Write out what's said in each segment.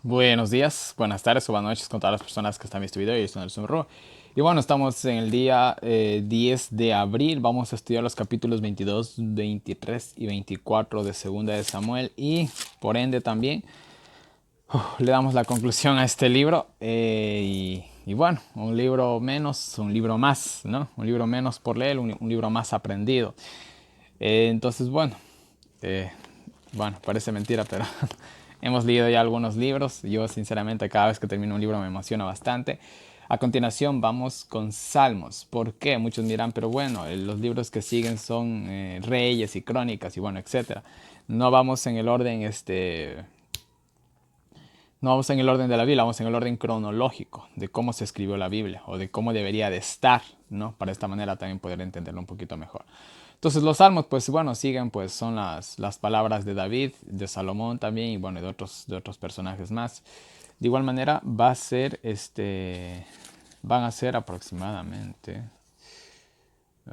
Buenos días, buenas tardes o buenas noches con todas las personas que están viendo este video y están en el Zoom. Y bueno, estamos en el día 10 de abril. Vamos a estudiar los capítulos 22, 23 y 24 de Segunda de Samuel. Y por ende también le damos la conclusión a este libro. Y bueno, un libro menos, un libro más, ¿no? Un libro menos por leer, un libro más aprendido. Entonces, eh, bueno, parece mentira, pero hemos leído ya algunos libros. Yo sinceramente cada vez que termino un libro me emociona bastante. A continuación vamos con Salmos. ¿Por qué? Muchos dirán, pero bueno, los libros que siguen son Reyes y Crónicas y bueno, etcétera. No vamos en el orden no vamos en el orden de la Biblia, vamos en el orden cronológico de cómo se escribió la Biblia o de cómo debería de estar, ¿no? Para esta manera también poder entenderlo un poquito mejor. Entonces los salmos, pues bueno, siguen, pues son las palabras de David, de Salomón también y bueno, de otros personajes más. De igual manera va a ser van a ser aproximadamente,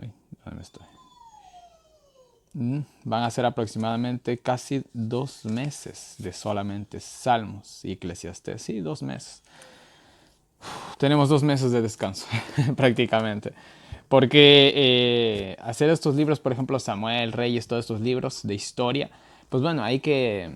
uy, ¿dónde estoy? Van a ser aproximadamente casi 2 meses de solamente Salmos y Eclesiastés. Sí, 2 meses. Tenemos 2 meses de descanso, prácticamente. Porque hacer estos libros, por ejemplo, Samuel, Reyes, todos estos libros de historia, pues bueno, hay que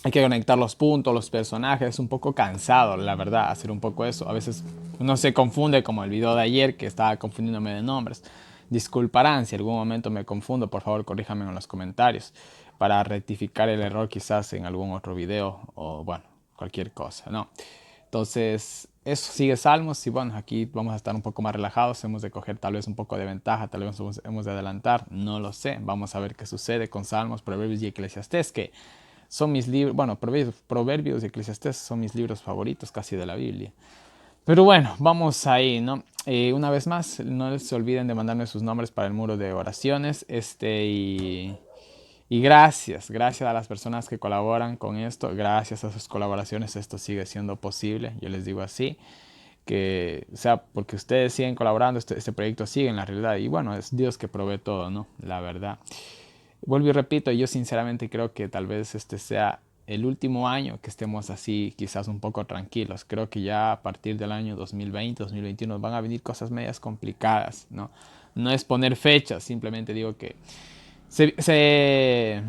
conectar los puntos, los personajes. Es un poco cansado, la verdad, hacer un poco eso. A veces uno se confunde, como el video de ayer, que estaba confundiéndome de nombres. Disculparán si algún momento me confundo, por favor corríjame en los comentarios para rectificar el error quizás en algún otro video o bueno, cualquier cosa, ¿no? Entonces, eso sigue Salmos y bueno, aquí vamos a estar un poco más relajados, hemos de coger tal vez un poco de ventaja, tal vez hemos de adelantar, no lo sé, vamos a ver qué sucede con Salmos, Proverbios y Eclesiastés, que son mis libros, bueno, Proverbios y Eclesiastés son mis libros favoritos casi de la Biblia. Pero bueno, vamos ahí, ¿no? Una vez más, no se olviden de mandarme sus nombres para el muro de oraciones, y gracias a las personas que colaboran con esto, gracias a sus colaboraciones esto sigue siendo posible, yo les digo así, que o sea porque ustedes siguen colaborando, este proyecto sigue en la realidad y bueno, es Dios que provee todo, ¿no? La verdad. Vuelvo y repito, yo sinceramente creo que tal vez este sea el último año que estemos así quizás un poco tranquilos. Creo que ya a partir del año 2020, 2021 van a venir cosas medias complicadas, ¿no? No es poner fechas, simplemente digo que se, se,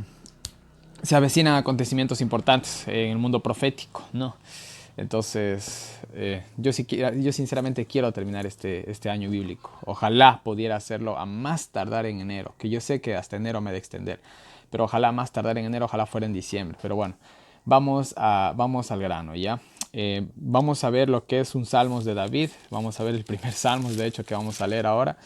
se avecinan acontecimientos importantes en el mundo profético, ¿no? Entonces, yo sinceramente quiero terminar este año bíblico. Ojalá pudiera hacerlo a más tardar en enero, que yo sé que hasta enero me de extender, pero ojalá más tardar en enero, ojalá fuera en diciembre. Pero bueno, vamos al grano, ¿ya? Vamos a ver lo que es un Salmos de David. Vamos a ver el primer Salmos, de hecho, que vamos a leer ahora.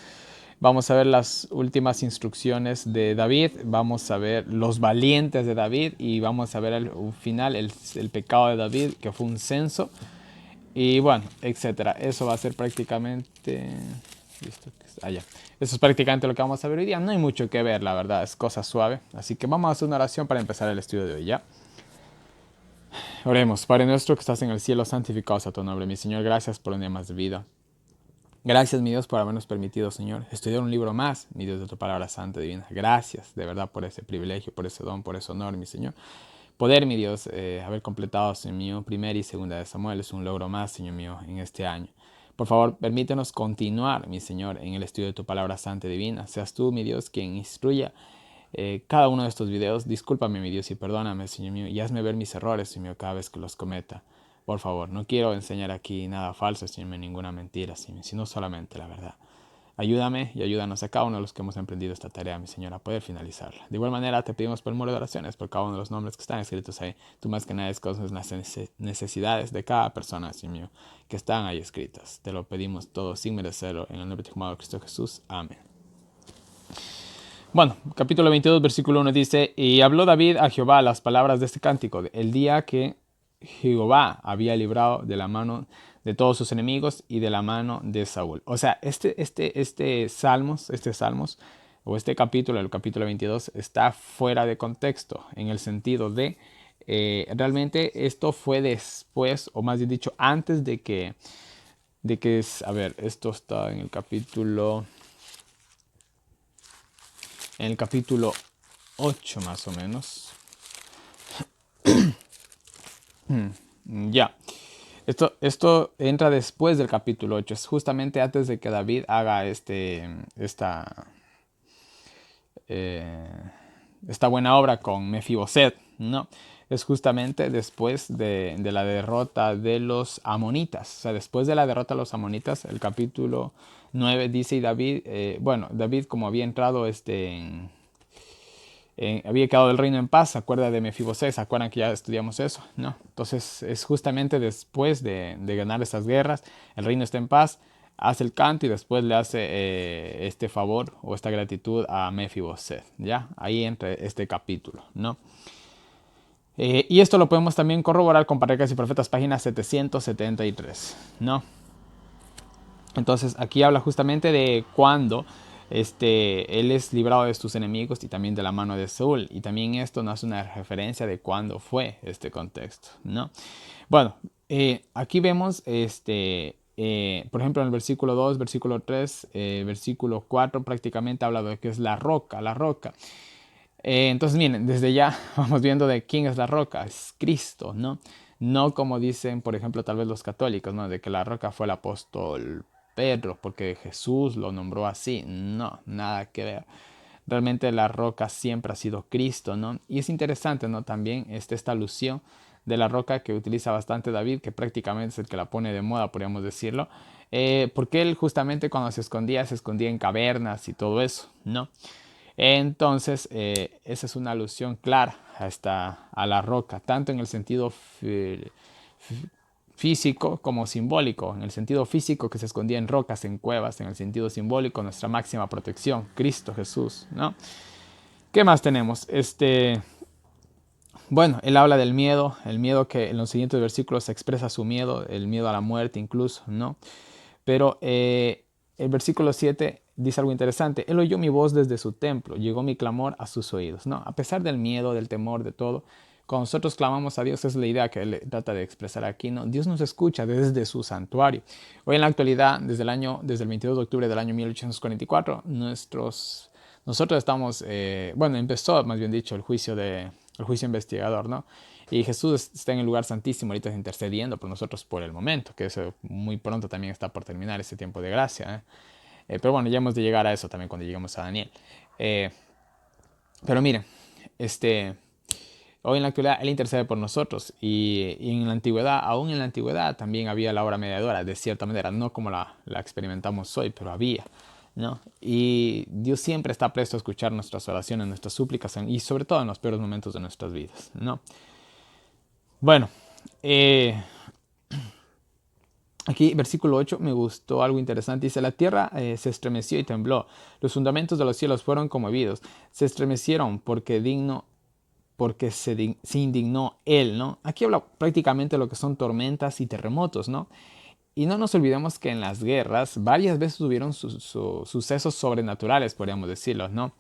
Vamos a ver las últimas instrucciones de David, vamos a ver los valientes de David y vamos a ver al final el pecado de David, que fue un censo. Y bueno, etcétera. Eso va a ser prácticamente... ¿Listo? Ya. Eso es prácticamente lo que vamos a ver hoy día. No hay mucho que ver, la verdad, es cosa suave. Así que vamos a hacer una oración para empezar el estudio de hoy, ¿ya? Oremos. Padre nuestro que estás en el cielo, santificado sea tu nombre. Mi Señor, gracias por un día más de vida. Gracias, mi Dios, por habernos permitido, Señor, estudiar un libro más, mi Dios, de tu palabra santa divina. Gracias, de verdad, por ese privilegio, por ese don, por ese honor, mi Señor. Poder, mi Dios, haber completado, Señor mío, primera y segunda de Samuel es un logro más, Señor mío, en este año. Por favor, permítenos continuar, mi Señor, en el estudio de tu palabra santa divina. Seas tú, mi Dios, quien instruya cada uno de estos videos. Discúlpame, mi Dios, y perdóname, Señor mío, y hazme ver mis errores, Señor mío, cada vez que los cometa. Por favor, no quiero enseñar aquí nada falso, Señor mío, ninguna mentira, Señor, sino solamente la verdad. Ayúdame y ayúdanos a cada uno de los que hemos emprendido esta tarea, mi Señor, a poder finalizarla. De igual manera, te pedimos por el muro de oraciones, por cada uno de los nombres que están escritos ahí. Tú más que nada conoces las necesidades de cada persona, Señor mío, que están ahí escritas. Te lo pedimos todo sin merecerlo, en el nombre de tu amado Cristo Jesús. Amén. Bueno, capítulo 22, versículo 1 dice, y habló David a Jehová las palabras de este cántico, el día que Jehová había librado de la mano de todos sus enemigos y de la mano de Saúl. O sea, este Salmos, o este capítulo, el capítulo 22, está fuera de contexto, en el sentido de, realmente esto fue después, o más bien dicho, antes a ver, esto está en el capítulo 8 más o menos. Ya. Esto entra después del capítulo 8. Es justamente antes de que David haga eh, esta buena obra con Mefiboset, ¿no? Es justamente después de la derrota de los amonitas. O sea, después de la derrota de los amonitas, el capítulo 9 dice, y David, bueno, David como había entrado había quedado el reino en paz, ¿se acuerda de Mefiboset? ¿Se acuerdan que ya estudiamos eso? No. Entonces es justamente después de ganar esas guerras, el reino está en paz, hace el canto y después le hace este favor o esta gratitud a Mefiboset, ¿ya? Ahí entra este capítulo, ¿no? Y esto lo podemos también corroborar con Patriarcas y Profetas, página 773, ¿no? Entonces aquí habla justamente de cuando él es librado de sus enemigos y también de la mano de Saúl. Y también esto nos hace una referencia de cuándo fue este contexto, ¿no? Bueno, aquí vemos, por ejemplo, en el versículo 2, versículo 3, versículo 4, prácticamente habla de que es la roca, la roca. Entonces, miren, desde ya vamos viendo de quién es la roca, es Cristo, ¿no? No como dicen, por ejemplo, tal vez los católicos, ¿no? De que la roca fue el apóstol Pedro, porque Jesús lo nombró así. No, nada que ver. Realmente la roca siempre ha sido Cristo, ¿no? Y es interesante, ¿no? También esta alusión de la roca que utiliza bastante David, que prácticamente es el que la pone de moda, podríamos decirlo. Porque él justamente cuando se escondía en cavernas y todo eso, ¿no? Entonces, esa es una alusión clara a la roca, tanto en el sentido físico como simbólico. En el sentido físico, que se escondía en rocas, en cuevas; en el sentido simbólico, nuestra máxima protección, Cristo Jesús, ¿no? ¿Qué más tenemos? Bueno, él habla del miedo, el miedo que en los siguientes versículos expresa su miedo, el miedo a la muerte incluso, ¿no? Pero el versículo 7 dice algo interesante. Él oyó mi voz desde su templo, llegó mi clamor a sus oídos. No, a pesar del miedo, del temor, de todo, cuando nosotros clamamos a Dios, es la idea que él trata de expresar aquí, ¿no? Dios nos escucha desde su santuario. Hoy en la actualidad, desde el 22 de octubre del año 1844, nosotros estamos, bueno, empezó, más bien dicho, el juicio investigador, ¿no? Y Jesús está en el lugar santísimo, ahorita intercediendo por nosotros por el momento, que eso muy pronto también está por terminar ese tiempo de gracia, ¿eh? Pero bueno, ya hemos de llegar a eso también cuando lleguemos a Daniel. Eh, pero miren, este, hoy en la actualidad Él intercede por nosotros y en la antigüedad, aún en la antigüedad también había la obra mediadora, de cierta manera, no como la experimentamos hoy, pero había, ¿no? Y Dios siempre está presto a escuchar nuestras oraciones, nuestras súplicas y sobre todo en los peores momentos de nuestras vidas, ¿no? Bueno, aquí, versículo 8, me gustó algo interesante. Dice, la tierra se estremeció y tembló. Los fundamentos de los cielos fueron conmovidos. Se estremecieron porque se indignó él, ¿no? Aquí habla prácticamente de lo que son tormentas y terremotos, ¿no? Y no nos olvidemos que en las guerras varias veces hubieron sucesos sobrenaturales, podríamos decirlo, ¿no?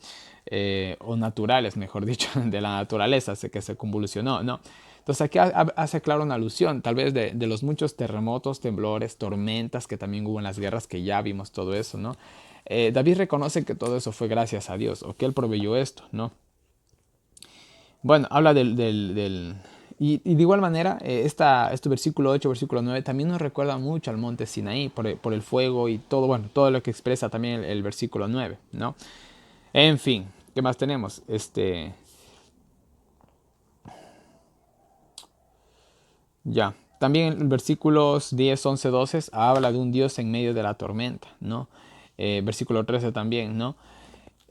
O naturales, mejor dicho, de la naturaleza, que se convulsionó, ¿no? Entonces aquí hace claro una alusión, tal vez de los muchos terremotos, temblores, tormentas que también hubo en las guerras, que ya vimos todo eso, ¿no? David reconoce que todo eso fue gracias a Dios, o que él proveyó esto, ¿no? Bueno, habla y de igual manera, este versículo 8, versículo 9, también nos recuerda mucho al monte Sinaí, por el fuego y todo, bueno, todo lo que expresa también el versículo 9, ¿no? En fin, ¿qué más tenemos? Ya. También en versículos 10, 11, 12 habla de un Dios en medio de la tormenta, ¿no? Versículo 13 también, ¿no?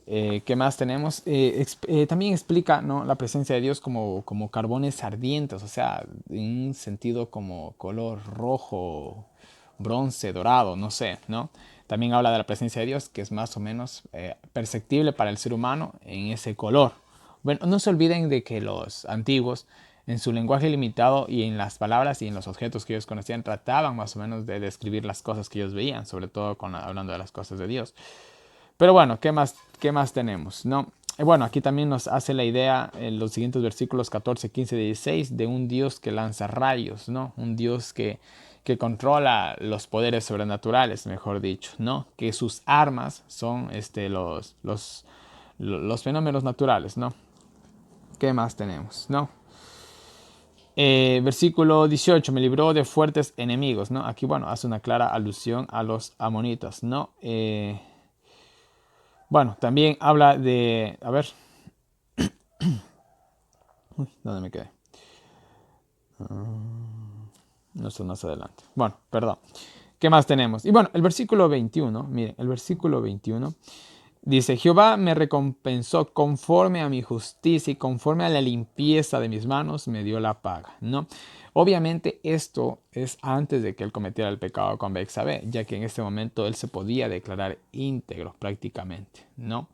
¿Qué más tenemos? También explica, ¿no?, la presencia de Dios como carbones ardientes, o sea, en un sentido como color rojo, bronce, dorado, no sé, ¿no? También habla de la presencia de Dios, que es más o menos perceptible para el ser humano en ese color. Bueno, no se olviden de que los antiguos, en su lenguaje limitado y en las palabras y en los objetos que ellos conocían, trataban más o menos de describir las cosas que ellos veían, sobre todo hablando de las cosas de Dios. Pero bueno, qué más tenemos? ¿No? Bueno, aquí también nos hace la idea en los siguientes versículos 14, 15, 16 de un Dios que lanza rayos, ¿no? Un Dios que controla los poderes sobrenaturales, mejor dicho, ¿no? Que sus armas son los fenómenos naturales, ¿no? ¿Qué más tenemos? ¿No? Versículo 18, me libró de fuertes enemigos, ¿no? Aquí, bueno, hace una clara alusión a los amonitas, ¿no? Bueno, también habla de, a ver, ¿dónde me quedé? No, esto más adelante. Bueno, perdón. ¿Qué más tenemos? Y bueno, el versículo 21, miren, el versículo 21 dice, Jehová me recompensó conforme a mi justicia y conforme a la limpieza de mis manos me dio la paga, ¿no? Obviamente esto es antes de que él cometiera el pecado con Betsabé, ya que en este momento él se podía declarar íntegro prácticamente, ¿no?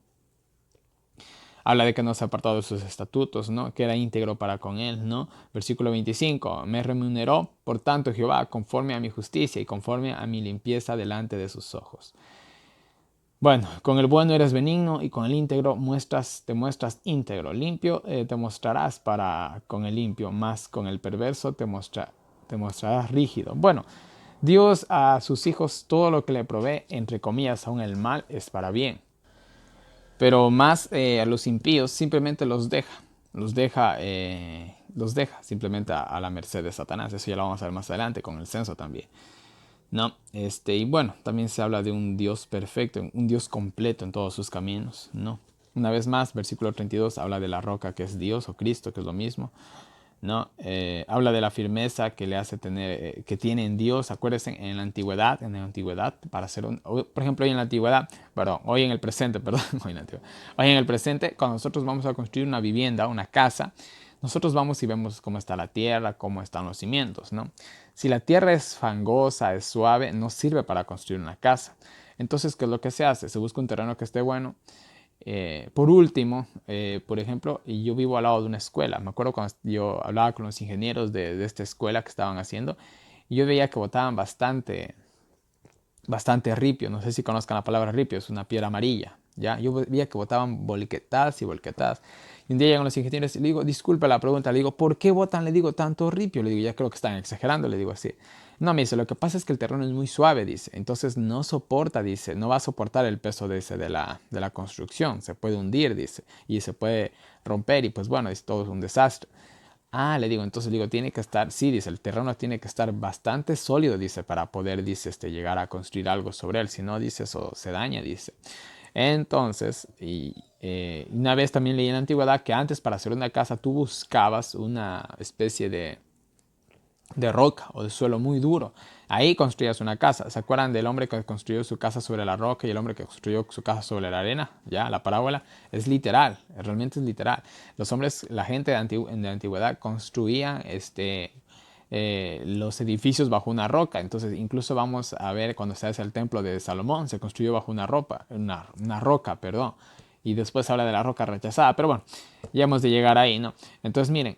Habla de que no se ha apartado de sus estatutos, ¿no? Que era íntegro para con él, ¿no? Versículo 25. Me remuneró, por tanto, Jehová, conforme a mi justicia y conforme a mi limpieza delante de sus ojos. Bueno, con el bueno eres benigno y con el íntegro te muestras íntegro. Limpio te mostrarás con el limpio, más con el perverso te mostrarás rígido. Bueno, Dios a sus hijos todo lo que le provee, entre comillas, aún el mal es para bien. Pero más a los impíos simplemente los deja simplemente a la merced de Satanás. Eso ya lo vamos a ver más adelante con el censo también. ¿No? Y bueno, también se habla de un Dios perfecto, un Dios completo en todos sus caminos, ¿no? Una vez más, versículo 32 habla de la roca que es Dios o Cristo, que es lo mismo, ¿no? Habla de la firmeza que le hace tener, que tiene en Dios. Acuérdense, en la antigüedad, para hacer por ejemplo, hoy en la antigüedad, perdón, hoy en el presente, perdón, hoy en el presente, cuando nosotros vamos a construir una vivienda, una casa, nosotros vamos y vemos cómo está la tierra, cómo están los cimientos, ¿no? Si la tierra es fangosa, es suave, no sirve para construir una casa. Entonces, ¿qué es lo que se hace? Se busca un terreno que esté bueno. Por último, por ejemplo, yo vivo al lado de una escuela. Me acuerdo cuando yo hablaba con los ingenieros de esta escuela que estaban haciendo, y yo veía que botaban bastante ripio. No sé si conozcan la palabra ripio, es una piedra amarilla. ¿Ya? Yo veía que botaban volquetadas y volquetadas. Y un día llegan los ingenieros y le digo, disculpa la pregunta, le digo, ¿por qué botan, le digo, tanto ripio? Le digo, ya creo que están exagerando, le digo así. No, me dice, lo que pasa es que el terreno es muy suave, dice, entonces no soporta, dice, no va a soportar el peso de la construcción, se puede hundir, dice, y se puede romper, y pues bueno, es todo un desastre. Ah, le digo, entonces le digo, tiene que estar, sí, dice, el terreno tiene que estar bastante sólido, dice, para poder, dice, llegar a construir algo sobre él, si no, dice, eso se daña, dice. Entonces, una vez también leí en la antigüedad que antes para hacer una casa tú buscabas una especie de roca o de suelo muy duro. Ahí construías una casa. ¿Se acuerdan del hombre que construyó su casa sobre la roca y el hombre que construyó su casa sobre la arena? Ya, la parábola es literal, realmente es literal. Los hombres, la gente de la antigüedad construía los edificios bajo una roca. Entonces, incluso vamos a ver cuando se hace el templo de Salomón, se construyó bajo una roca, perdón. Y después habla de la roca rechazada, pero bueno, ya hemos de llegar ahí, ¿no? Entonces, miren,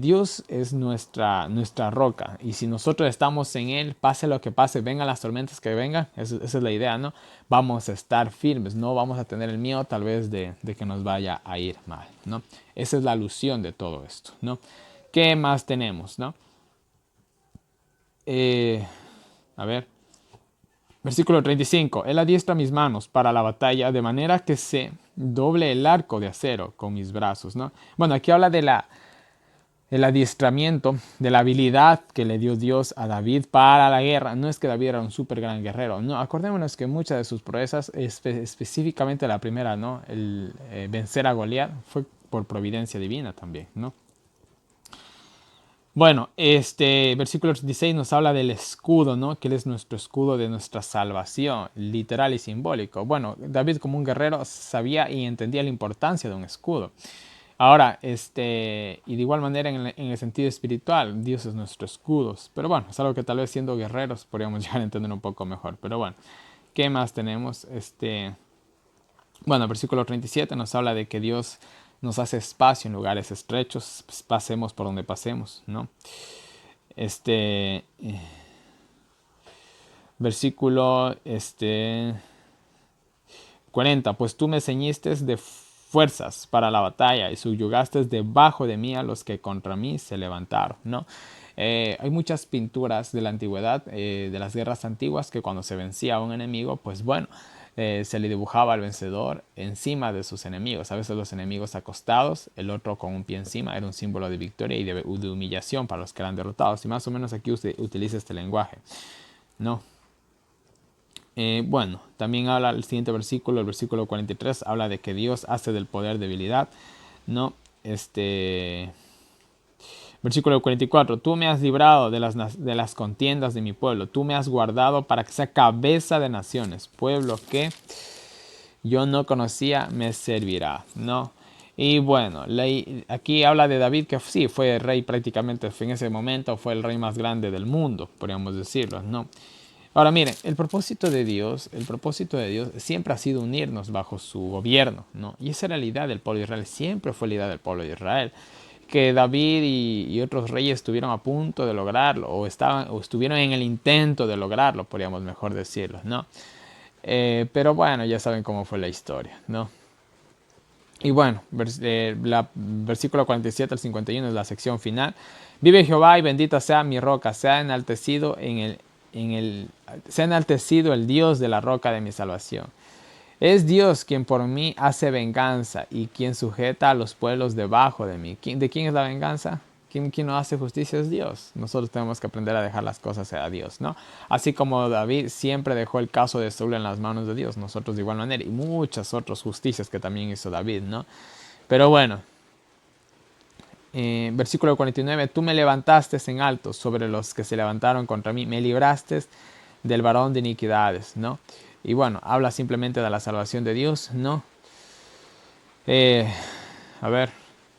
Dios es nuestra roca, y si nosotros estamos en Él, pase lo que pase, vengan las tormentas que vengan, esa es la idea, ¿no? Vamos a estar firmes, no vamos a tener el miedo tal vez de que nos vaya a ir mal, ¿no? Esa es la alusión de todo esto, ¿no? ¿Qué más tenemos, no? A ver, versículo 35. Él adiestra mis manos para la batalla de manera que se doble el arco de acero con mis brazos, ¿no? Bueno, aquí habla el adiestramiento, de la habilidad que le dio Dios a David para la guerra. No es que David era un súper gran guerrero, no. Acordémonos que muchas de sus proezas, específicamente la primera, ¿no? El vencer a Goliat, fue por providencia divina también, ¿no? Bueno, versículo 36 nos habla del escudo, ¿no? Que él es nuestro escudo de nuestra salvación, literal y simbólico. Bueno, David como un guerrero sabía y entendía la importancia de un escudo. Ahora, y de igual manera en el sentido espiritual, Dios es nuestro escudo. Pero bueno, es algo que tal vez siendo guerreros podríamos llegar a entender un poco mejor. Pero bueno, ¿qué más tenemos? Bueno, el versículo 37 nos habla de que Dios nos hace espacio en lugares estrechos, pues, pasemos por donde pasemos, ¿no? Este versículo 40, pues tú me ceñiste de fuerzas para la batalla y subyugaste debajo de mí a los que contra mí se levantaron, ¿no? Hay muchas pinturas de la antigüedad, de las guerras antiguas, que cuando se vencía a un enemigo, pues bueno, se le dibujaba al vencedor encima de sus enemigos. A veces los enemigos acostados, el otro con un pie encima, era un símbolo de victoria y de humillación para los que eran derrotados. Y más o menos aquí usted utiliza este lenguaje, ¿no? Bueno, también habla el siguiente versículo, el versículo 43, habla de que Dios hace del poder debilidad, ¿no? Versículo 44, tú me has librado de las contiendas de mi pueblo, tú me has guardado para que sea cabeza de naciones, pueblo que yo no conocía me servirá, ¿no? Y bueno, aquí habla de David que sí, fue rey prácticamente en ese momento, fue el rey más grande del mundo, podríamos decirlo, ¿no? Ahora miren, el propósito de Dios siempre ha sido unirnos bajo su gobierno, ¿no? Y esa era la idea del pueblo de Israel, siempre fue la idea del pueblo de Israel. Que David y otros reyes estuvieron a punto de lograrlo, o estuvieron en el intento de lograrlo, podríamos mejor decirlo, ¿no? Pero bueno, ya saben cómo fue la historia, ¿no? Y bueno, versículo 47 al 51 es la sección final. Vive Jehová y bendita sea mi roca, sea enaltecido el Dios de la roca de mi salvación. Es Dios quien por mí hace venganza y quien sujeta a los pueblos debajo de mí. ¿De quién es la venganza? ¿Quién no hace justicia? Es Dios. Nosotros tenemos que aprender a dejar las cosas a Dios, ¿no? Así como David siempre dejó el caso de Saúl en las manos de Dios, nosotros de igual manera, y muchas otras justicias que también hizo David, ¿no? Pero bueno, versículo 49, tú me levantaste en alto sobre los que se levantaron contra mí, me libraste del varón de iniquidades, ¿no? Y bueno, habla simplemente de la salvación de Dios, ¿no? Eh, a ver,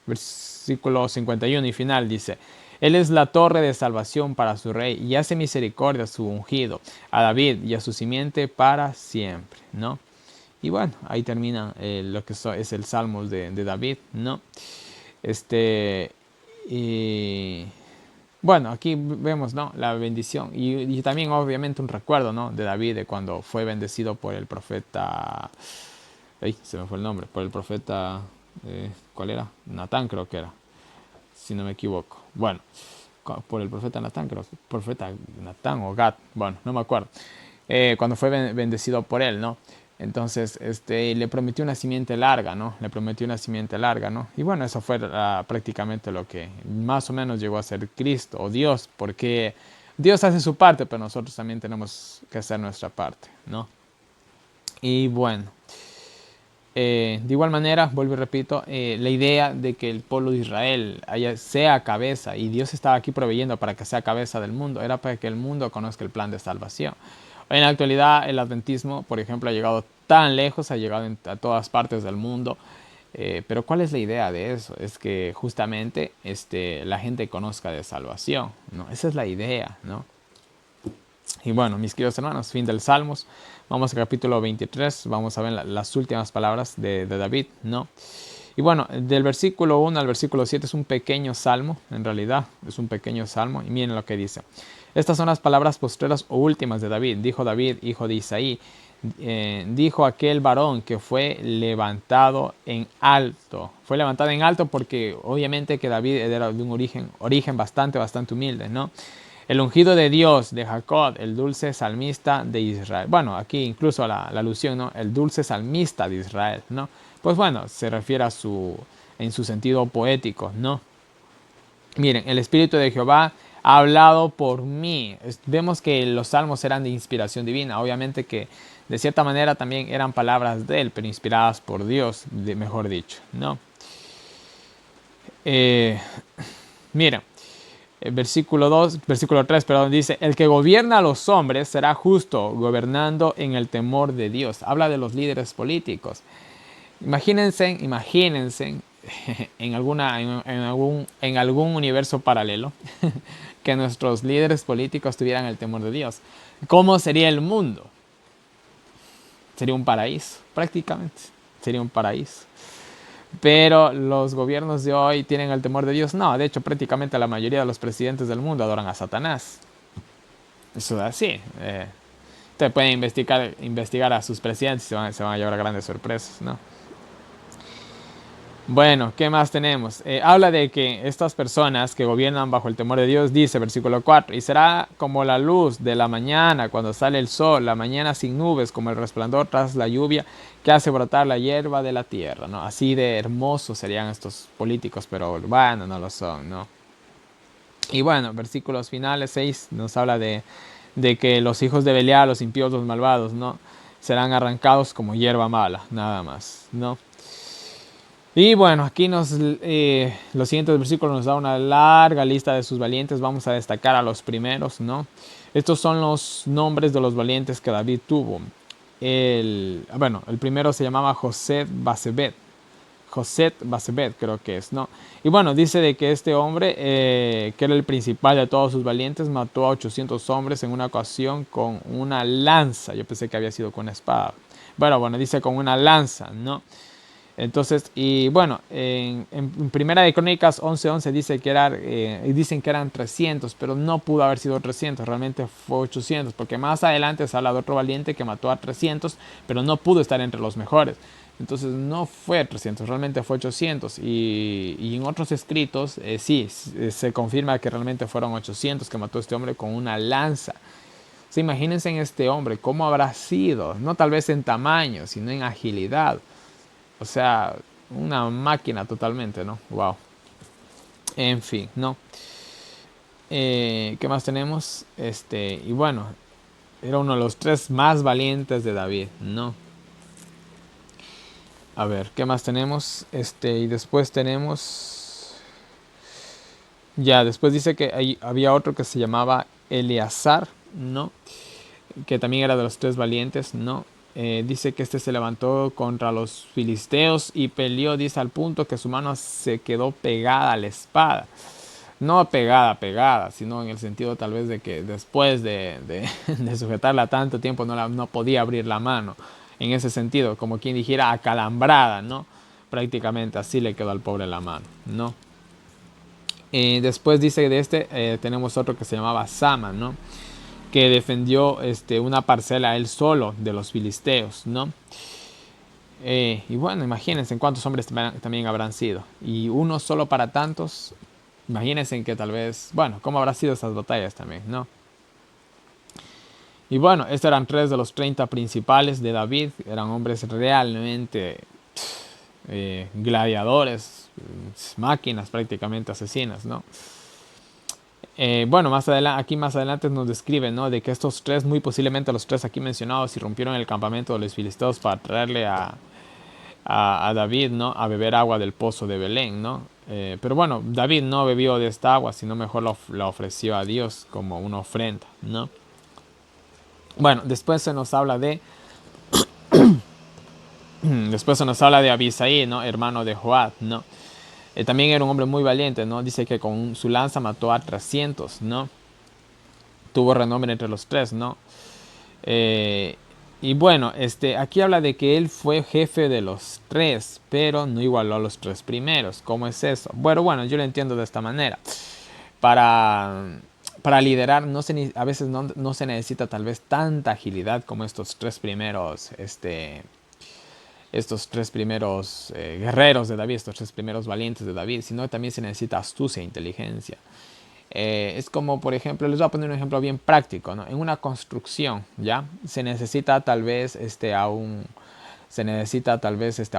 versículo 51 y final dice, Él es la torre de salvación para su rey y hace misericordia a su ungido, a David y a su simiente para siempre, ¿no? Y bueno, ahí termina lo que es el Salmos de David, ¿no? Y bueno, aquí vemos, ¿no? La bendición y también obviamente un recuerdo, ¿no? De David, de cuando fue bendecido por el profeta, ay, se me fue el nombre, por el profeta, ¿cuál era? Natán creo que era, si no me equivoco. Bueno, por el profeta Natán, creo que profeta Natán o Gad, bueno, no me acuerdo. Cuando fue bendecido por él, ¿no? Entonces, le prometió una simiente larga, ¿no? Le prometió una simiente larga, ¿no? Y bueno, eso fue prácticamente lo que más o menos llegó a ser Cristo o Dios, porque Dios hace su parte, pero nosotros también tenemos que hacer nuestra parte, ¿no? Y bueno, de igual manera, vuelvo y repito, la idea de que el pueblo de Israel sea cabeza y Dios estaba aquí proveyendo para que sea cabeza del mundo, era para que el mundo conozca el plan de salvación. En la actualidad, el adventismo, por ejemplo, ha llegado tan lejos, ha llegado a todas partes del mundo. Pero ¿cuál es la idea de eso? Es que justamente la gente conozca de salvación, ¿no? Esa es la idea, ¿no? Y bueno, mis queridos hermanos, fin del Salmos. Vamos al capítulo 23, vamos a ver las últimas palabras de David, ¿no? Y bueno, del versículo 1 al versículo 7 es un pequeño salmo, en realidad, es un pequeño salmo. Y miren lo que dice. Estas son las palabras postreras o últimas de David. Dijo David, hijo de Isaí, dijo aquel varón que fue levantado en alto. Fue levantado en alto porque obviamente que David era de un origen bastante humilde, ¿no? El ungido de Dios de Jacob, el dulce salmista de Israel. Bueno, aquí incluso la alusión, ¿no? El dulce salmista de Israel, ¿no? Pues bueno, se refiere en su sentido poético, ¿no? Miren, el Espíritu de Jehová ha hablado por mí. Vemos que los salmos eran de inspiración divina. Obviamente que de cierta manera también eran palabras de él, pero inspiradas por Dios, mejor dicho, ¿no? Miren, versículo 3, perdón, dice, el que gobierna a los hombres será justo, gobernando en el temor de Dios. Habla de los líderes políticos. Imagínense en algún universo paralelo que nuestros líderes políticos tuvieran el temor de Dios. ¿Cómo sería el mundo? Sería un paraíso, prácticamente. Sería un paraíso. Pero los gobiernos de hoy tienen el temor de Dios. No, de hecho, prácticamente la mayoría de los presidentes del mundo adoran a Satanás. Eso es así. Ustedes pueden investigar a sus presidentes y se van a llevar a grandes sorpresas, ¿no? Bueno, ¿qué más tenemos? Habla de que estas personas que gobiernan bajo el temor de Dios, dice versículo 4, y será como la luz de la mañana cuando sale el sol, la mañana sin nubes, como el resplandor tras la lluvia que hace brotar la hierba de la tierra, ¿no? Así de hermosos serían estos políticos, pero bueno, no lo son, ¿no? Y bueno, versículos finales 6 nos habla de que los hijos de Belial, los impíos, los malvados, ¿no? Serán arrancados como hierba mala, nada más, ¿no? Y bueno, aquí los siguientes versículos nos da una larga lista de sus valientes. Vamos a destacar a los primeros, ¿no? Estos son los nombres de los valientes que David tuvo. El primero se llamaba José Basebet. José Basebet creo que es, ¿no? Y bueno, dice de que este hombre, que era el principal de todos sus valientes, mató a 800 hombres en una ocasión con una lanza. Yo pensé que había sido con una espada. Bueno, dice con una lanza, ¿no? Entonces, y bueno, en Primera de Crónicas 11:11 dicen que eran 300, pero no pudo haber sido 300, realmente fue 800, porque más adelante se habla de otro valiente que mató a 300, pero no pudo estar entre los mejores. Entonces no fue 300, realmente fue 800. Y en otros escritos, sí, se confirma que realmente fueron 800 que mató este hombre con una lanza. O sea, imagínense en este hombre, cómo habrá sido, no tal vez en tamaño, sino en agilidad. O sea, una máquina totalmente, ¿no? Wow. En fin, ¿no? ¿Qué más tenemos? Y bueno, era uno de los tres más valientes de David, ¿no? A ver, ¿qué más tenemos? Y después tenemos... Ya, después dice que había otro que se llamaba Eleazar, ¿no? Que también era de los tres valientes, ¿no? Dice que este se levantó contra los filisteos y peleó, dice, al punto que su mano se quedó pegada a la espada. No pegada, pegada, sino en el sentido tal vez de que después de sujetarla tanto tiempo no podía abrir la mano. En ese sentido, como quien dijera acalambrada, ¿no? Prácticamente así le quedó al pobre la mano, ¿no? Después dice de tenemos otro que se llamaba Sama, ¿no? Que defendió una parcela él solo de los filisteos, ¿no? Y bueno, imagínense cuántos hombres también habrán sido. Y uno solo para tantos, imagínense que tal vez, bueno, cómo habrán sido esas batallas también, ¿no? Y bueno, estos eran tres de los 30 principales de David, eran hombres realmente gladiadores, máquinas prácticamente asesinas, ¿no? Bueno, aquí más adelante nos describe, ¿no? De que estos tres, muy posiblemente los tres aquí mencionados, irrumpieron el campamento de los filisteos para traerle a David, ¿no? A beber agua del pozo de Belén, ¿no? Pero bueno, David no bebió de esta agua, sino mejor la ofreció a Dios como una ofrenda, ¿no? Bueno, después se nos habla de Abisaí, ¿no? Hermano de Joab, ¿no? También era un hombre muy valiente, ¿no? Dice que con su lanza mató a 300, ¿no? Tuvo renombre entre los tres, ¿no? Eh, y bueno, aquí habla de que él fue jefe de los tres, pero no igualó a los tres primeros. ¿Cómo es eso? Bueno, yo lo entiendo de esta manera. Para, para liderar a veces no se necesita tal vez tanta agilidad como estos tres primeros guerreros de David, estos tres primeros valientes de David, sino que también se necesita astucia e inteligencia. Es como, por ejemplo, les voy a poner un ejemplo bien práctico, ¿no? En una construcción, ¿ya? Se necesita tal vez a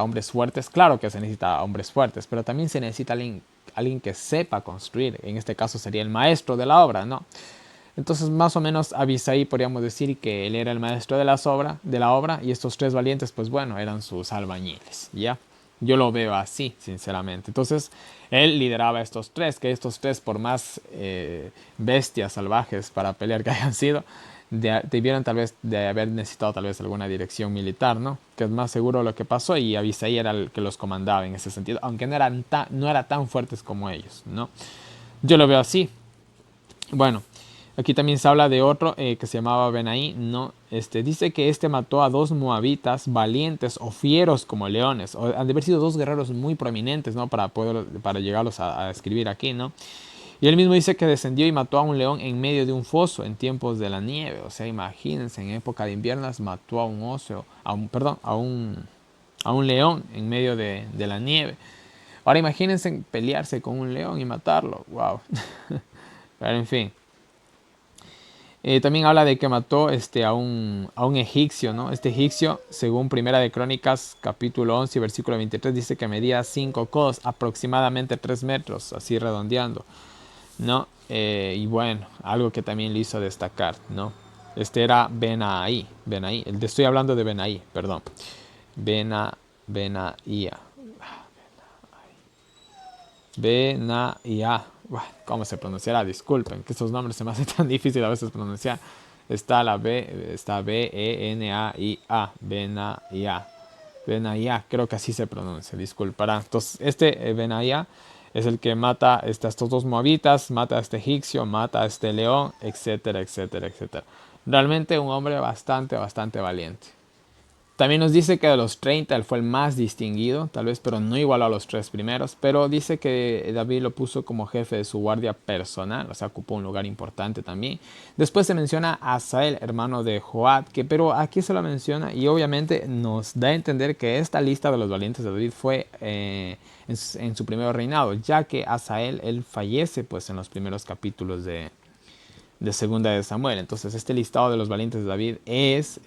hombres fuertes. Claro que se necesita a hombres fuertes, pero también se necesita alguien que sepa construir. En este caso sería el maestro de la obra, ¿no? Entonces, más o menos, Abisai podríamos decir que él era el maestro de la obra, y estos tres valientes, pues bueno, eran sus albañiles, ¿ya? Yo lo veo así, sinceramente. Entonces, él lideraba a estos tres, que estos tres, por más bestias salvajes para pelear que hayan sido, debieron tal vez de haber necesitado tal vez alguna dirección militar, ¿no? Que es más seguro lo que pasó, y Abisai era el que los comandaba en ese sentido, aunque no era tan fuertes como ellos, ¿no? Yo lo veo así. Bueno, aquí también se habla de otro que se llamaba Benaí, ¿no? Dice que mató a dos moabitas valientes o fieros como leones. Han de haber sido dos guerreros muy prominentes, ¿no? Para llegarlos a escribir aquí, ¿no? Y él mismo dice que descendió y mató a un león en medio de un foso en tiempos de la nieve. O sea, imagínense, en época de inviernas mató a un oso, perdón, a un león en medio de la nieve. Ahora imagínense pelearse con un león y matarlo. Wow. Pero en fin. También habla de que mató a un egipcio, ¿no? Este egipcio, según Primera de Crónicas, capítulo 11, versículo 23, dice que medía 5 codos, aproximadamente 3 metros, así redondeando, ¿no? Y bueno, algo que también le hizo destacar, ¿no? Este era Benaí, estoy hablando de Benaí, perdón. Benaía. Benaía. ¿Cómo se pronunciará? Disculpen, que estos nombres se me hacen tan difíciles a veces pronunciar. Está B-E-N-A-I-A. Benaía. Benaía, creo que así se pronuncia, disculparán. Entonces, Benaía es el que mata a estos dos moabitas, mata a este egipcio, mata a este león, etcétera, etcétera, etcétera. Realmente un hombre bastante, bastante valiente. También nos dice que de los 30 él fue el más distinguido, tal vez, pero no igualó a los 3 primeros. Pero dice que David lo puso como jefe de su guardia personal, o sea, ocupó un lugar importante también. Después se menciona a Asael, hermano de Joab, pero aquí se lo menciona y obviamente nos da a entender que esta lista de los valientes de David fue en su primer reinado, ya que Asael, él fallece pues en los primeros capítulos de Segunda de Samuel. Entonces este listado de los valientes de David es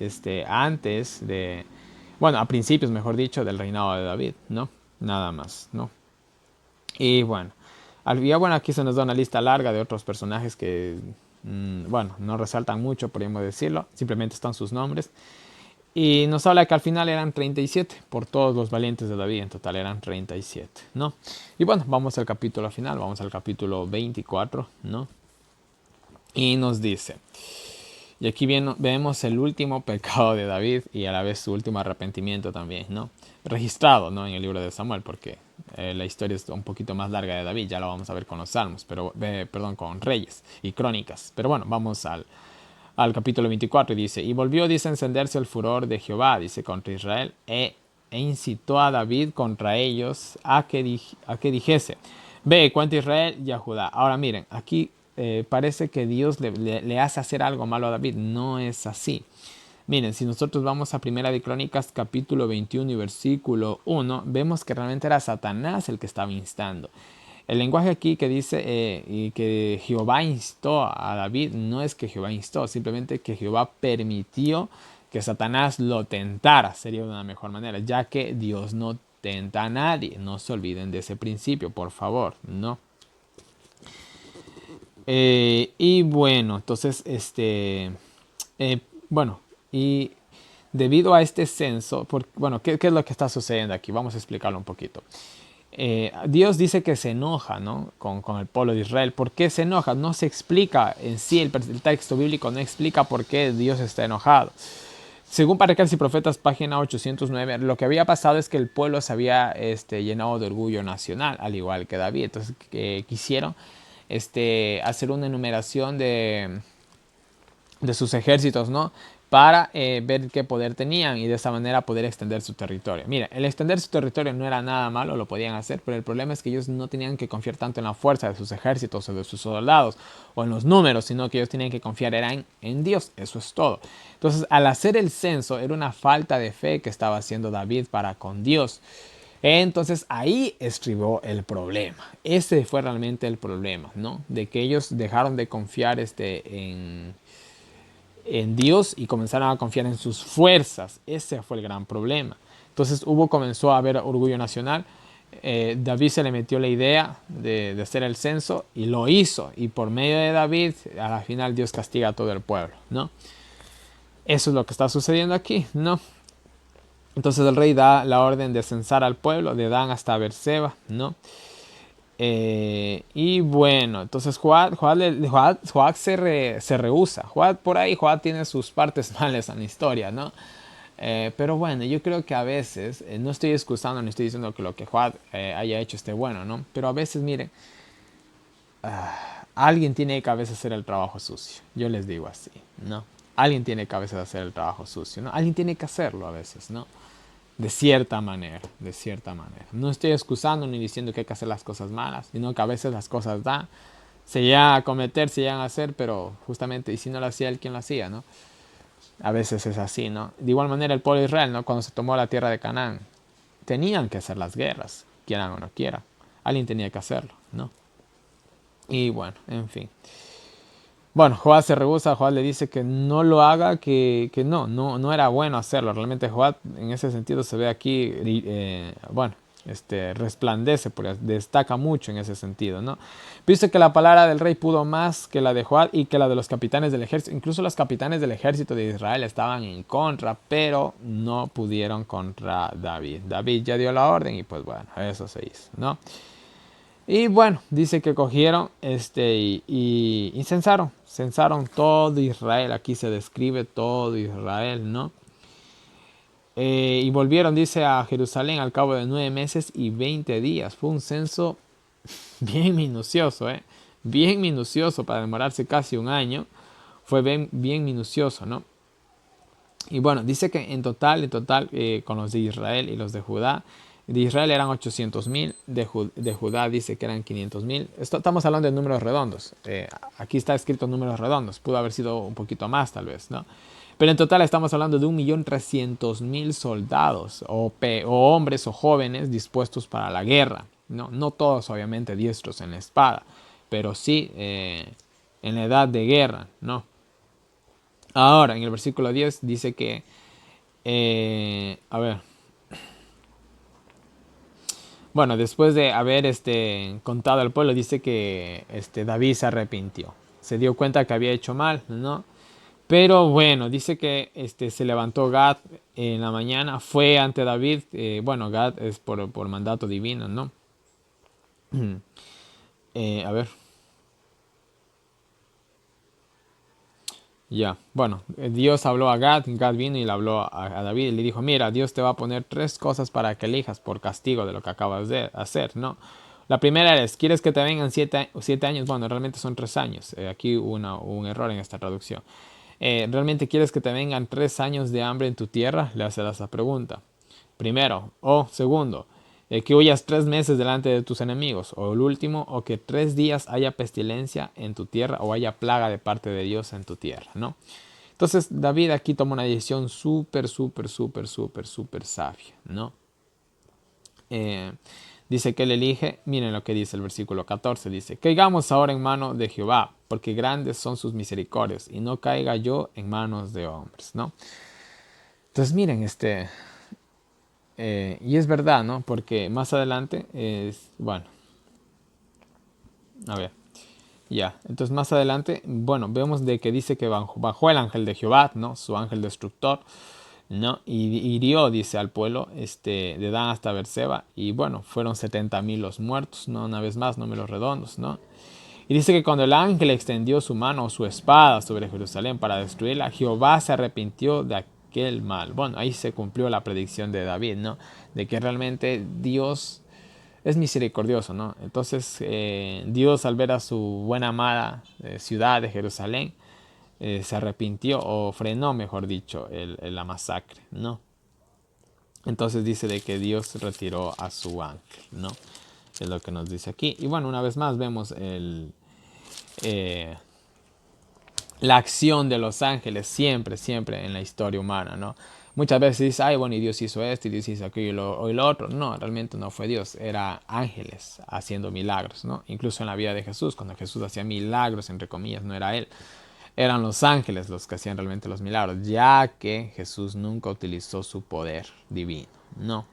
antes de, bueno, a principios, mejor dicho, del reinado de David, ¿no? Nada más, ¿no? Y bueno, bueno, aquí se nos da una lista larga de otros personajes que, bueno, no resaltan mucho, podríamos decirlo, simplemente están sus nombres. Y nos habla que al final eran 37 por todos los valientes de David, en total eran 37, ¿no? Y bueno, vamos al capítulo final, vamos al capítulo 24, ¿no? Y nos dice, y aquí vemos el último pecado de David y a la vez su último arrepentimiento también, ¿no? Registrado, ¿no? En el libro de Samuel, porque la historia es un poquito más larga de David, ya lo vamos a ver con los salmos, pero, perdón, con reyes y crónicas. Pero bueno, vamos al capítulo 24 y dice, y volvió, dice, a encenderse el furor de Jehová, dice, contra Israel, e incitó a David contra ellos a que dijese, ve, cuenta Israel y a Judá. Ahora miren, aquí parece que Dios le hace hacer algo malo a David. No es así. Miren, si nosotros vamos a Primera de Crónicas capítulo 21 y versículo 1, vemos que realmente era Satanás el que estaba instando. El lenguaje aquí que dice y que Jehová instó a David, no es que Jehová instó, simplemente que Jehová permitió que Satanás lo tentara, sería de una mejor manera, ya que Dios no tenta a nadie. No se olviden de ese principio, por favor, ¿no? Y bueno, entonces, bueno, y debido a este censo, bueno, ¿qué es lo que está sucediendo aquí? Vamos a explicarlo un poquito. Dios dice que se enoja, ¿no? con el pueblo de Israel. ¿Por qué se enoja? No se explica en sí, el texto bíblico no explica por qué Dios está enojado. Según Patriarcas y Profetas, página 809, lo que había pasado es que el pueblo se había llenado de orgullo nacional, al igual que David. Entonces quisieron hacer una enumeración de sus ejércitos, ¿no? Para ver qué poder tenían y de esa manera poder extender su territorio. Mira, el extender su territorio no era nada malo, lo podían hacer, pero el problema es que ellos no tenían que confiar tanto en la fuerza de sus ejércitos o de sus soldados o en los números, sino que ellos tenían que confiar en Dios, eso es todo. Entonces, al hacer el censo, era una falta de fe que estaba haciendo David para con Dios. Entonces ahí estribó el problema. Ese fue realmente el problema, ¿no? De que ellos dejaron de confiar en Dios y comenzaron a confiar en sus fuerzas. Ese fue el gran problema. Entonces comenzó a haber orgullo nacional. David se le metió la idea de hacer el censo y lo hizo. Y por medio de David, a la final Dios castiga a todo el pueblo, ¿no? Eso es lo que está sucediendo aquí, ¿no? Entonces el rey da la orden de censar al pueblo, de Dan hasta Berseba, ¿no? Y bueno, entonces Joab se rehúsa. Joab por ahí, Joab tiene sus partes malas en la historia, ¿no? Pero bueno, yo creo que a veces, no estoy excusando ni estoy diciendo que lo que Joab haya hecho esté bueno, ¿no? Pero a veces, miren, alguien tiene que a veces hacer el trabajo sucio. Yo les digo así, ¿no? Alguien tiene que a veces hacer el trabajo sucio, ¿no? Alguien tiene que hacerlo a veces, ¿no? De cierta manera, de cierta manera. No estoy excusando ni diciendo que hay que hacer las cosas malas, sino que a veces las cosas dan, se llegan a cometer, se llegan a hacer, pero justamente, y si no lo hacía él, ¿quién lo hacía, no? A veces es así, ¿no? De igual manera el pueblo de Israel, ¿no? Cuando se tomó la tierra de Canaán, tenían que hacer las guerras. quieran o no quieran. Alguien tenía que hacerlo, ¿no? Y bueno, en fin. Bueno, Joab se rehúsa, Joab le dice que no lo haga, que no era bueno hacerlo. Realmente Joab en ese sentido se ve aquí, bueno, resplandece, destaca mucho en ese sentido, ¿no? Dice que la palabra del rey pudo más que la de Joab y que la de los capitanes del ejército. Incluso los capitanes del ejército de Israel estaban en contra, pero no pudieron contra David. David ya dio la orden y pues bueno, eso se hizo, ¿no? Y bueno, dice que cogieron y censaron todo Israel. Aquí se describe todo Israel, ¿no? Y volvieron, dice, a Jerusalén al cabo de 9 meses y 20 días. Fue un censo bien minucioso, ¿eh? Bien minucioso para demorarse casi un año. Fue bien minucioso, ¿no? Y bueno, dice que en total, con los de Israel y los de Judá, de Israel eran 800,000, de Judá dice que eran 500,000. Estamos hablando de números redondos. Aquí está escrito números redondos. Pudo haber sido un poquito más tal vez, ¿no? Pero en total estamos hablando de 1.300.000 soldados o hombres o jóvenes dispuestos para la guerra. No, no todos obviamente diestros en la espada, pero sí en la edad de guerra, ¿no? Ahora, en el versículo 10 dice que, a ver, bueno, después de haber contado al pueblo, dice que David se arrepintió. Se dio cuenta que había hecho mal, ¿no? Pero bueno, dice que se levantó Gad en la mañana, fue ante David. Bueno, Gad es por mandato divino, ¿no? A ver. Ya, bueno, Dios habló a Gad, Gad vino y le habló a David y le dijo, mira, Dios te va a poner 3 cosas para que elijas por castigo de lo que acabas de hacer, ¿no? La primera es, ¿quieres que te vengan 7 años? Bueno, realmente son 3 años. Aquí hubo un error en esta traducción. ¿Realmente quieres que te vengan 3 años de hambre en tu tierra? Le hace esa pregunta. Primero, o segundo, que huyas 3 meses delante de tus enemigos, o el último, o que 3 días haya pestilencia en tu tierra, o haya plaga de parte de Dios en tu tierra, ¿no? Entonces David aquí toma una decisión súper sabia, ¿no? Eh, dice que él elige, miren lo que dice el versículo 14, dice, caigamos ahora en mano de Jehová, porque grandes son sus misericordias, y no caiga yo en manos de hombres, ¿no? Entonces miren, y es verdad, ¿no? Porque más adelante bueno, a ver, ya, entonces más adelante, bueno, vemos de que dice que bajó el ángel de Jehová, ¿no? Su ángel destructor, ¿no? Y hirió, dice, al pueblo de Dan hasta Berseba, y bueno, fueron 70,000 los muertos, ¿no? Una vez más, números redondos, ¿no? Y dice que cuando el ángel extendió su mano o su espada sobre Jerusalén para destruirla, Jehová se arrepintió de aquel mal. Bueno, ahí se cumplió la predicción de David, ¿no? De que realmente Dios es misericordioso, ¿no? Entonces Dios, al ver a su buena amada ciudad de Jerusalén, se arrepintió o frenó, mejor dicho, la masacre, ¿no? Entonces dice de que Dios retiró a su ángel, ¿no? Es lo que nos dice aquí. Y bueno, una vez más vemos eh, la acción de los ángeles siempre en la historia humana, ¿no? Muchas veces dice, ay, bueno, y Dios hizo esto, y Dios hizo aquello y lo otro. No, realmente no fue Dios, era ángeles haciendo milagros, ¿no? Incluso en la vida de Jesús, cuando Jesús hacía milagros, entre comillas, no era Él. Eran los ángeles los que hacían realmente los milagros, ya que Jesús nunca utilizó su poder divino, ¿no?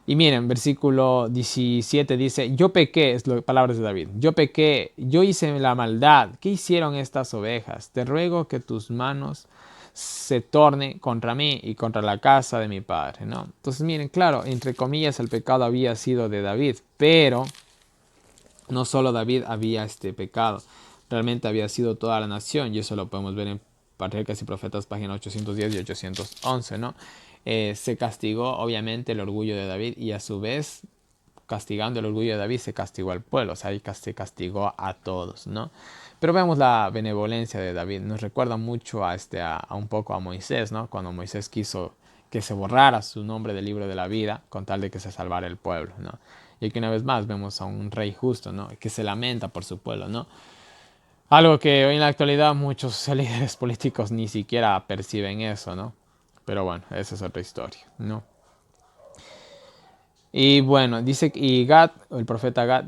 Y miren, versículo 17 dice, yo pequé, es lo, palabras de David, yo pequé, yo hice la maldad, ¿qué hicieron estas ovejas? Te ruego que tus manos se torne contra mí y contra la casa de mi padre, ¿no? Entonces miren, claro, entre comillas el pecado había sido de David, pero no solo David había este pecado, realmente había sido toda la nación, y eso lo podemos ver en Patriarcas y Profetas, página 810 y 811, ¿no? Se castigó obviamente el orgullo de David y a su vez, castigando el orgullo de David, se castigó al pueblo, o sea, se castigó a todos, ¿no? Pero vemos la benevolencia de David, nos recuerda mucho a un poco a Moisés, ¿no? Cuando Moisés quiso que se borrara su nombre del libro de la vida con tal de que se salvara el pueblo, ¿no? Y aquí una vez más vemos a un rey justo, ¿no? Que se lamenta por su pueblo, ¿no? Algo que hoy en la actualidad muchos líderes políticos ni siquiera perciben eso, ¿no? Pero bueno, esa es otra historia, ¿no? Y bueno, dice, y Gad, el profeta Gad,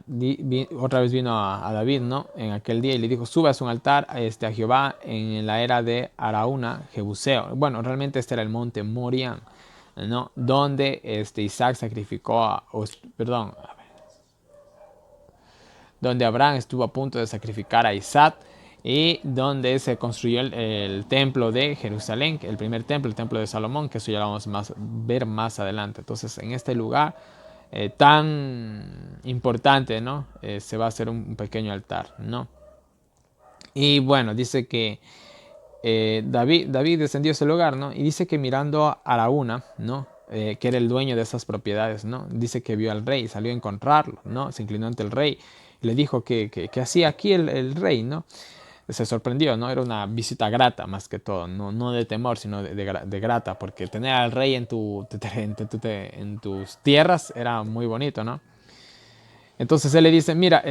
otra vez vino a David, ¿no? En aquel día y le dijo, sube a un altar a Jehová en la era de Araúna, Jebuseo. Bueno, realmente este era el monte Morián, ¿no? Donde Isaac sacrificó, perdón, donde Abraham estuvo a punto de sacrificar a Isaac y donde se construyó el templo de Jerusalén, el primer templo, el templo de Salomón, que eso ya lo vamos a ver más adelante. Entonces, en este lugar tan importante, ¿no? Se va a hacer un pequeño altar, ¿no? Y bueno, dice que David descendió a ese lugar, ¿no? Y dice que mirando a Araúna, ¿no? Que era el dueño de esas propiedades, ¿no? Dice que vio al rey, salió a encontrarlo, ¿no? Se inclinó ante el rey y le dijo que hacía aquí el rey, ¿no? Se sorprendió, ¿no? Era una visita grata más que todo, no de temor, sino de grata, porque tener al rey en tus tierras era muy bonito, ¿no? Entonces él le dice, mira,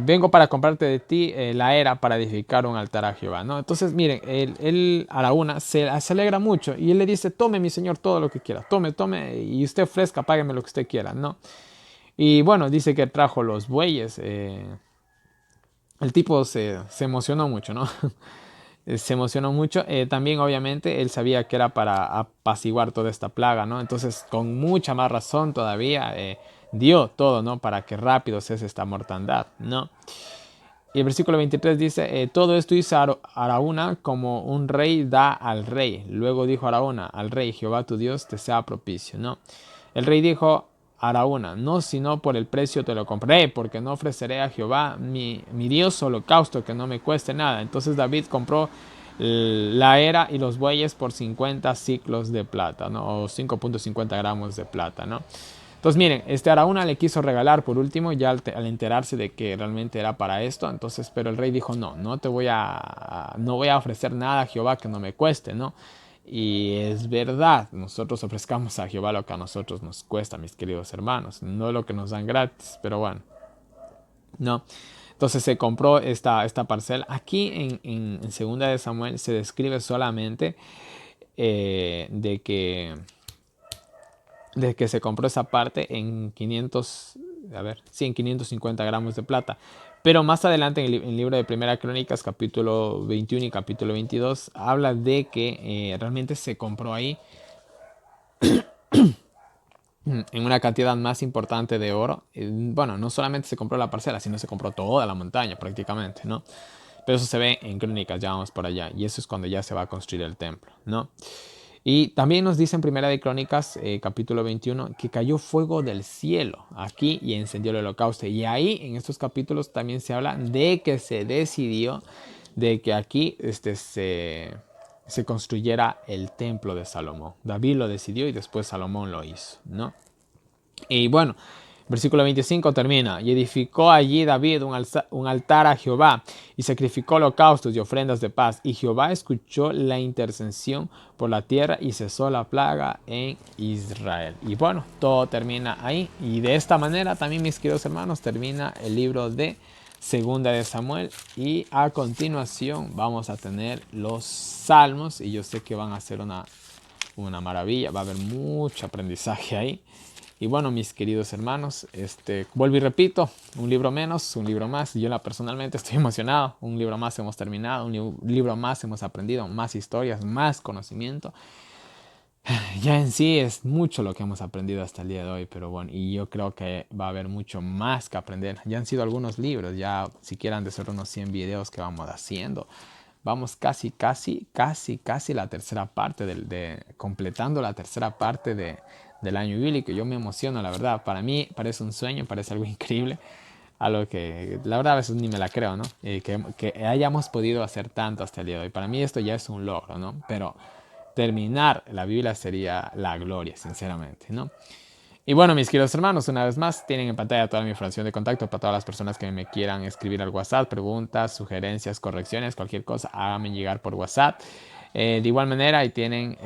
vengo para comprarte de ti la era para edificar un altar a Jehová, ¿no? Entonces, miren, él Araúna se alegra mucho y él le dice, tome mi señor todo lo que quiera, tome, y usted ofrezca, págueme lo que usted quiera, ¿no? Y bueno, dice que trajo los bueyes, el tipo se emocionó mucho, ¿no? Se emocionó mucho. También, obviamente, él sabía que era para apaciguar toda esta plaga, ¿no? Entonces, con mucha más razón todavía, dio todo, ¿no? Para que rápido cese esta mortandad, ¿no? Y el versículo 23 dice, todo esto hizo Araúna como un rey da al rey. Luego dijo Araúna al rey, Jehová tu Dios te sea propicio, ¿no? El rey dijo a Araúna, no, sino por el precio te lo compré, porque no ofreceré a Jehová mi Dios holocausto que no me cueste nada. Entonces David compró la era y los bueyes por 50 ciclos de plata, ¿no? O 5.50 gramos de plata, ¿no? Entonces miren, Araúna le quiso regalar por último, ya al enterarse de que realmente era para esto, entonces, pero el rey dijo, no no voy a ofrecer nada a Jehová que no me cueste, ¿no? Y es verdad, nosotros ofrezcamos a Jehová lo que a nosotros nos cuesta, mis queridos hermanos, no lo que nos dan gratis, pero bueno, no. Entonces se compró esta parcela. Aquí en Segunda de Samuel se describe solamente de que se compró esa parte en 500, a ver, sí, en 550 gramos de plata. Pero más adelante en el libro de Primera Crónicas, capítulo 21 y capítulo 22, habla de que realmente se compró ahí en una cantidad más importante de oro. Bueno, no solamente se compró la parcela, sino se compró toda la montaña prácticamente, ¿no? Pero eso se ve en Crónicas, ya vamos por allá. Y eso es cuando ya se va a construir el templo, ¿no? Y también nos dice en Primera de Crónicas, capítulo 21, que cayó fuego del cielo aquí y encendió el holocausto. Y ahí, en estos capítulos, también se habla de que se decidió de que aquí se construyera el templo de Salomón. David lo decidió y después Salomón lo hizo, ¿no? Y bueno, versículo 25 termina, y edificó allí David un altar a Jehová, y sacrificó holocaustos y ofrendas de paz, y Jehová escuchó la intercesión por la tierra, y cesó la plaga en Israel. Y bueno, todo termina ahí, y de esta manera también, mis queridos hermanos, termina el libro de Segunda de Samuel, y a continuación vamos a tener los salmos, y yo sé que van a ser una maravilla, va a haber mucho aprendizaje ahí. Y bueno, mis queridos hermanos, vuelvo y repito, un libro menos, un libro más. Yo personalmente estoy emocionado. Un libro más hemos terminado, un libro más hemos aprendido, más historias, más conocimiento. Ya en sí es mucho lo que hemos aprendido hasta el día de hoy, pero bueno, y yo creo que va a haber mucho más que aprender. Ya han sido algunos libros, ya siquiera han de ser unos 100 videos que vamos haciendo. Vamos casi la tercera parte completando la tercera parte del año bíblico. Yo me emociono, la verdad. Para mí parece un sueño, parece algo increíble. Algo que la verdad a veces ni me la creo, ¿no? Que hayamos podido hacer tanto hasta el día de hoy. Para mí esto ya es un logro, ¿no? Pero terminar la Biblia sería la gloria, sinceramente, ¿no? Y bueno, mis queridos hermanos, una vez más, tienen en pantalla toda mi información de contacto para todas las personas que me quieran escribir al WhatsApp, preguntas, sugerencias, correcciones, cualquier cosa, háganme llegar por WhatsApp. De igual manera, ahí tienen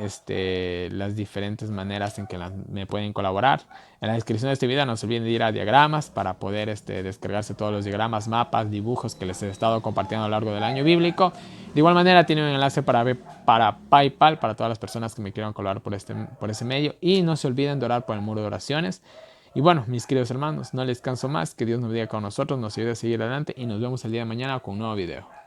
las diferentes maneras en que me pueden colaborar. En la descripción de este video no se olviden de ir a diagramas para poder descargarse todos los diagramas, mapas, dibujos que les he estado compartiendo a lo largo del año bíblico. De igual manera tienen un enlace para PayPal para todas las personas que me quieran colaborar por ese medio. Y no se olviden de orar por el muro de oraciones. Y bueno, mis queridos hermanos, no les canso más. Que Dios nos bendiga con nosotros, nos ayude a seguir adelante y nos vemos el día de mañana con un nuevo video.